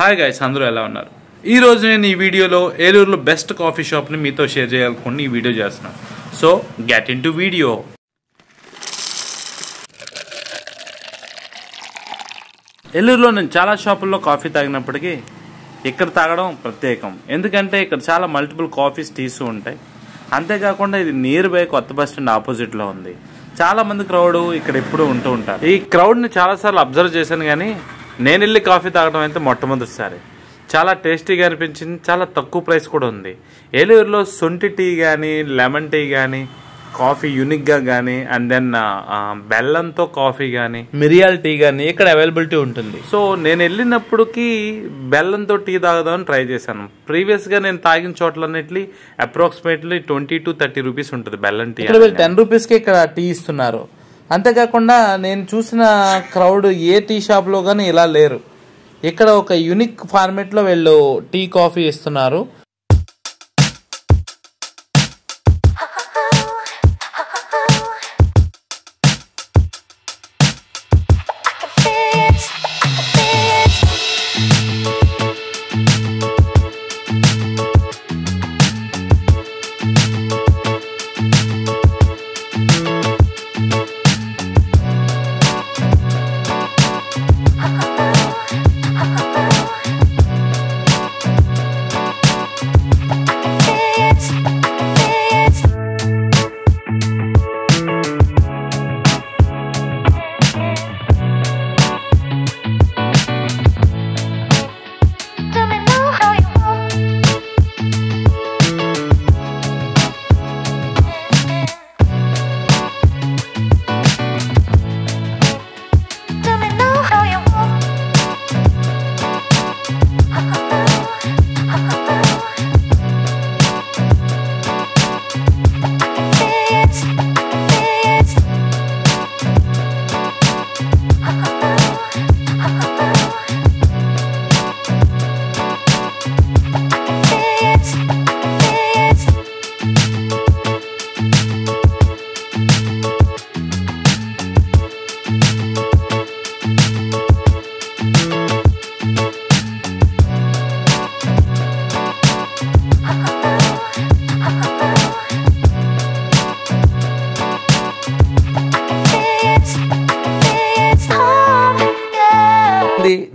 Hi guys, అందరూ ఎలా ఉన్నారు? ఈరోజు నేను ఈ వీడియోలో ఏలూరులో బెస్ట్ కాఫీ షాప్ని మీతో షేర్ చేయాలనుకుని ఈ వీడియో చేస్తున్నాను. So get in to video. ఏలూరులో నేను చాలా షాపుల్లో కాఫీ తాగినప్పటికీ ఇక్కడ తాగడం ప్రత్యేకం. ఎందుకంటే ఇక్కడ చాలా మల్టిపుల్ కాఫీస్ టీస్ ఉంటాయి. అంతేకాకుండా ఇది నియర్ బై కొత్త బస్ స్టాండ్ ఆపోజిట్లో ఉంది. చాలా మంది క్రౌడ్ ఇక్కడ ఎప్పుడూ ఉంటూ ఉంటారు. ఈ క్రౌడ్ని చాలాసార్లు అబ్జర్వ్ చేశాను, కానీ నేను వెళ్ళి కాఫీ తాగడం అయితే మొట్టమొదటిసారి. చాలా టేస్టీగా అనిపించింది. చాలా తక్కువ ప్రైస్ కూడా ఉంది. ఏలూరులో సొంటి టీ కానీ, లెమన్ టీ కానీ, కాఫీ యూనిక్గా కానీ, అండ్ దెన్ బెల్లంతో కాఫీ కానీ, మిరియాల టీ కానీ ఇక్కడ అవైలబిలిటీ ఉంటుంది. సో నేను వెళ్ళినప్పటికీ బెల్లంతో టీ తాగదామని ట్రై చేశాను. ప్రీవియస్గా నేను తాగిన చోట్లన్నిటి అప్రాక్సిమేట్లీ 20 to 30 రూపీస్ ఉంటుంది బెల్లం టీ. ఇక్కడ 10 రూపీస్కి ఇక్కడ టీ ఇస్తున్నారు. అంతేకాకుండా నేను చూసిన క్రౌడ్ ఏ టీ షాప్లో కానీ ఇలా లేరు. ఇక్కడ ఒక యూనిక్ ఫార్మేట్లో వీళ్ళు టీ కాఫీ ఇస్తున్నారు.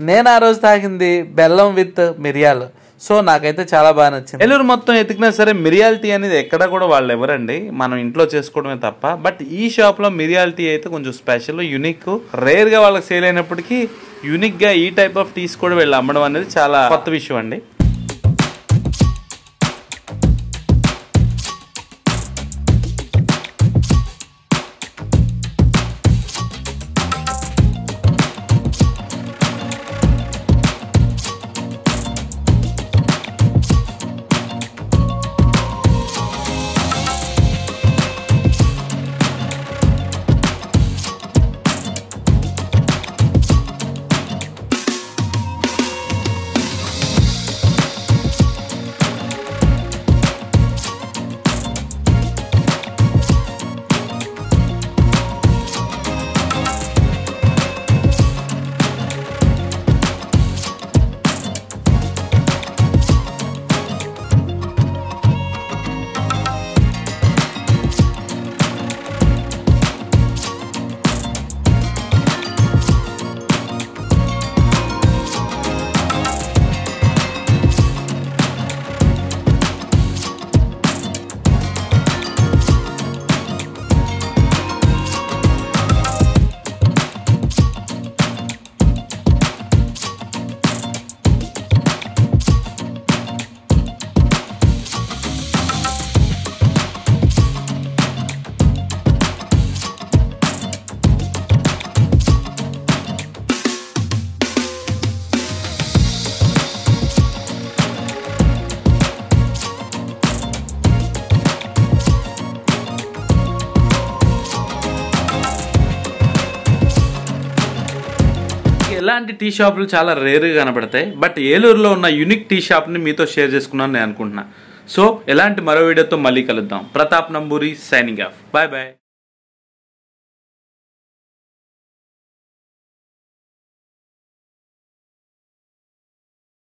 నేను ఆ రోజు తాగింది బెల్లం విత్ మిరియాలు. సో నాకైతే చాలా బాగా నచ్చింది. ఏలూరు మొత్తం ఎతికినా సరే మిరియాల టీ అనేది ఎక్కడ కూడా వాళ్ళు ఎవరండి, మనం ఇంట్లో చేసుకోవడమే తప్ప. బట్ ఈ షాప్లో మిరియాల టీ అయితే కొంచెం స్పెషల్, యూనిక్, రేర్గా వాళ్ళకి సేల్ అయినప్పటికీ యూనిక్గా ఈ టైప్ ఆఫ్ టీస్ కూడా వీళ్ళు అమ్మడం అనేది చాలా కొత్త విషయం అండి. ఇలాంటి టీ షాపులు చాలా రేర్గా కనబడతాయి. బట్ ఏలూరులో ఉన్న యూనిక్ టీ షాప్ని మీతో షేర్ చేసుకున్నాను నేను అనుకుంటున్నా. సో ఇలాంటి మరో వీడియోతో మళ్ళీ కలుద్దాం. Pratap Namburi signing off. Bye bye.